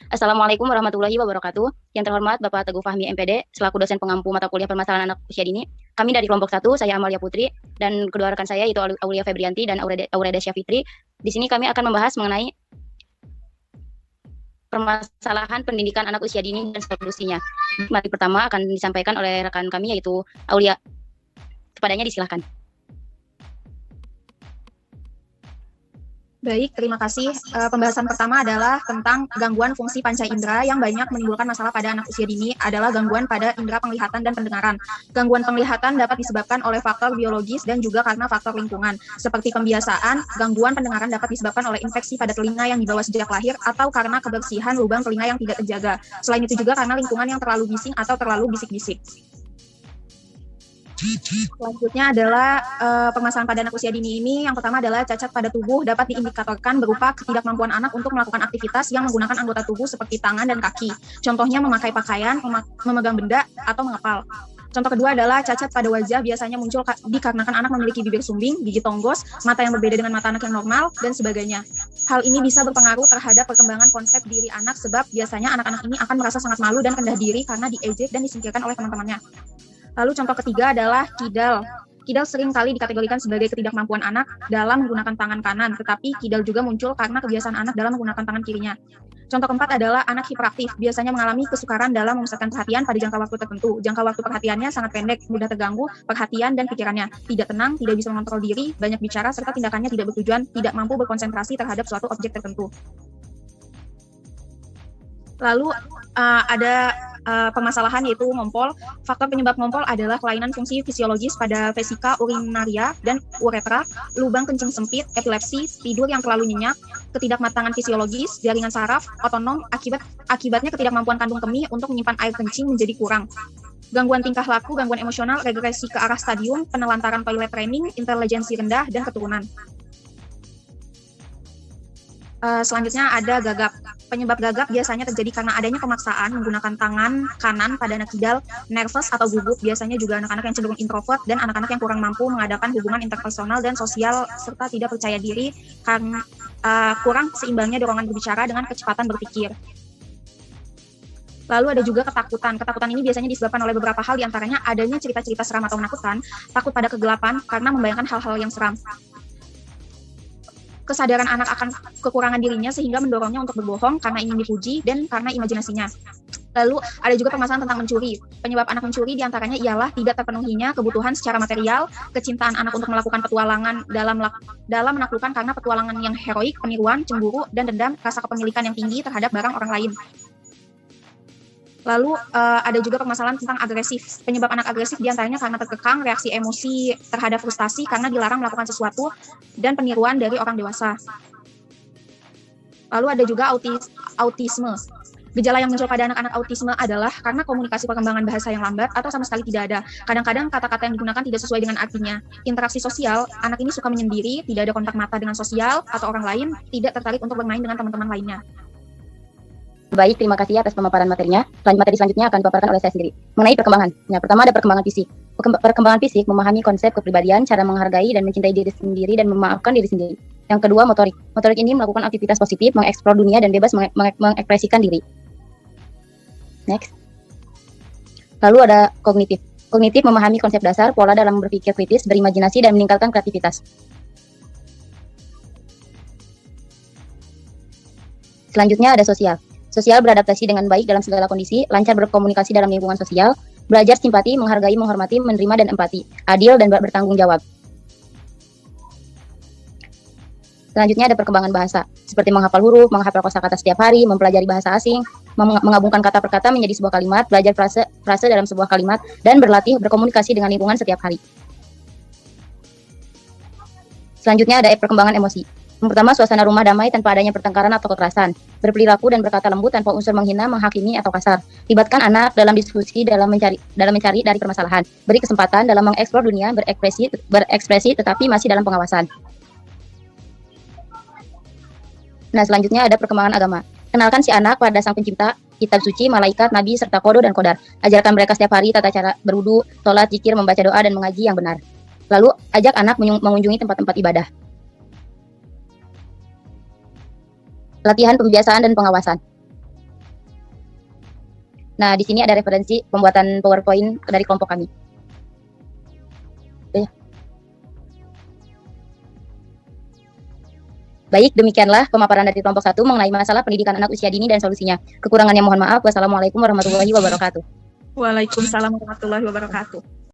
Assalamualaikum warahmatullahi wabarakatuh. Yang terhormat Bapak Teguh Fahmi MPD, selaku dosen pengampu mata kuliah permasalahan anak usia dini. Kami dari kelompok 1, saya Amalia Putri, dan kedua rekan saya yaitu Aulia Febrianti dan Aureda Syafitri. Di sini kami akan membahas mengenai permasalahan pendidikan anak usia dini dan solusinya. Materi pertama akan disampaikan oleh rekan kami yaitu Aulia. Kepadanya disilahkan. Baik, terima kasih. Pembahasan pertama adalah tentang gangguan fungsi panca indera yang banyak menimbulkan masalah pada anak usia dini adalah gangguan pada indera penglihatan dan pendengaran. Gangguan penglihatan dapat disebabkan oleh faktor biologis dan juga karena faktor lingkungan. Seperti pembiasaan, gangguan pendengaran dapat disebabkan oleh infeksi pada telinga yang dibawa sejak lahir atau karena kebersihan lubang telinga yang tidak terjaga. Selain itu juga karena lingkungan yang terlalu bising atau terlalu bisik-bisik. Selanjutnya adalah permasalahan pada anak usia dini ini. Yang pertama adalah cacat pada tubuh dapat diindikatorkan berupa ketidakmampuan anak untuk melakukan aktivitas yang menggunakan anggota tubuh seperti tangan dan kaki. Contohnya memakai pakaian, memegang benda, atau mengepal. Contoh kedua adalah cacat pada wajah biasanya muncul dikarenakan anak memiliki bibir sumbing, gigi tonggos, mata yang berbeda dengan mata anak yang normal, dan sebagainya. Hal ini bisa berpengaruh terhadap perkembangan konsep diri anak sebab biasanya anak-anak ini akan merasa sangat malu dan rendah diri karena diejek dan disingkirkan oleh teman-temannya. Lalu contoh ketiga adalah kidal. Kidal sering kali dikategorikan sebagai ketidakmampuan anak dalam menggunakan tangan kanan, tetapi kidal juga muncul karena kebiasaan anak dalam menggunakan tangan kirinya. Contoh keempat adalah anak hiperaktif, biasanya mengalami kesukaran dalam memusatkan perhatian pada jangka waktu tertentu. Jangka waktu perhatiannya sangat pendek, mudah terganggu perhatian dan pikirannya, tidak tenang, tidak bisa mengontrol diri, banyak bicara, serta tindakannya tidak bertujuan, tidak mampu berkonsentrasi terhadap suatu objek tertentu. Lalu ada permasalahan yaitu ngompol. Faktor penyebab ngompol adalah kelainan fungsi fisiologis pada vesika urinaria dan uretra, lubang kencing sempit, epilepsi, tidur yang terlalu nyenyak, ketidakmatangan fisiologis, jaringan saraf, otonom, akibatnya ketidakmampuan kandung kemih untuk menyimpan air kencing menjadi kurang. Gangguan tingkah laku, gangguan emosional, regresi ke arah stadium, penelantaran toilet training, intelijensi rendah, dan keturunan. Selanjutnya ada gagap. Penyebab gagap biasanya terjadi karena adanya pemaksaan menggunakan tangan kanan pada anak kidal, nervous atau gugup, biasanya juga anak-anak yang cenderung introvert dan anak-anak yang kurang mampu mengadakan hubungan interpersonal dan sosial serta tidak percaya diri karena kurang seimbangnya dorongan berbicara dengan kecepatan berpikir. Lalu ada juga ketakutan. Ketakutan ini biasanya disebabkan oleh beberapa hal, diantaranya adanya cerita-cerita seram atau menakutkan, takut pada kegelapan karena membayangkan hal-hal yang seram. Kesadaran anak akan kekurangan dirinya sehingga mendorongnya untuk berbohong karena ingin dipuji dan karena imajinasinya. Lalu ada juga permasalahan tentang mencuri. Penyebab anak mencuri diantaranya ialah tidak terpenuhinya kebutuhan secara material, kecintaan anak untuk melakukan petualangan dalam menaklukkan karena petualangan yang heroik, peniruan, cemburu, dan dendam, rasa kepemilikan yang tinggi terhadap barang orang lain. Lalu ada juga permasalahan tentang agresif. Penyebab anak agresif diantaranya karena terkekang, reaksi emosi terhadap frustasi karena dilarang melakukan sesuatu, dan peniruan dari orang dewasa. Lalu ada juga autisme. Gejala yang muncul pada anak-anak autisme adalah karena komunikasi perkembangan bahasa yang lambat atau sama sekali tidak ada. Kadang-kadang kata-kata yang digunakan tidak sesuai dengan artinya. Interaksi sosial, anak ini suka menyendiri, tidak ada kontak mata dengan sosial atau orang lain, tidak tertarik untuk bermain dengan teman-teman lainnya. Baik, terima kasih atas pemaparan materinya. Materi selanjutnya akan dipaparkan oleh saya sendiri. Mengenai perkembangan. Nah, pertama ada perkembangan fisik. Perkembangan fisik memahami konsep kepribadian, cara menghargai dan mencintai diri sendiri dan memaafkan diri sendiri. Yang kedua, motorik. Motorik ini melakukan aktivitas positif, mengeksplor dunia dan bebas mengekspresikan diri. Next. Lalu ada kognitif. Kognitif memahami konsep dasar, pola dalam berpikir kritis, berimajinasi dan meningkatkan kreativitas. Selanjutnya ada sosial. Sosial beradaptasi dengan baik dalam segala kondisi, lancar berkomunikasi dalam lingkungan sosial, belajar simpati, menghargai, menghormati, menerima, dan empati, adil dan bertanggung jawab. Selanjutnya ada perkembangan bahasa, seperti menghafal huruf, menghafal kosakata setiap hari, mempelajari bahasa asing, menggabungkan kata per kata menjadi sebuah kalimat, belajar frase dalam sebuah kalimat, dan berlatih berkomunikasi dengan lingkungan setiap hari. Selanjutnya ada perkembangan emosi. Yang pertama, suasana rumah damai tanpa adanya pertengkaran atau kekerasan. Berperilaku dan berkata lembut tanpa unsur menghina, menghakimi, atau kasar. Libatkan anak dalam diskusi dalam mencari dari permasalahan. Beri kesempatan dalam mengeksplor dunia, berekspresi tetapi masih dalam pengawasan. Nah, selanjutnya ada perkembangan agama. Kenalkan si anak pada Sang Pencipta, kitab suci, malaikat, nabi, serta kodo dan kodar. Ajarkan mereka setiap hari tata cara berwudu, sholat, zikir, membaca doa, dan mengaji yang benar. Lalu, ajak anak mengunjungi tempat-tempat ibadah. Latihan pembiasaan dan pengawasan. Nah, di sini ada referensi pembuatan PowerPoint dari kelompok kami. Baik, demikianlah pemaparan dari kelompok 1 mengenai masalah pendidikan anak usia dini dan solusinya. Kekurangannya mohon maaf. Wassalamualaikum warahmatullahi wabarakatuh. Waalaikumsalam warahmatullahi wabarakatuh.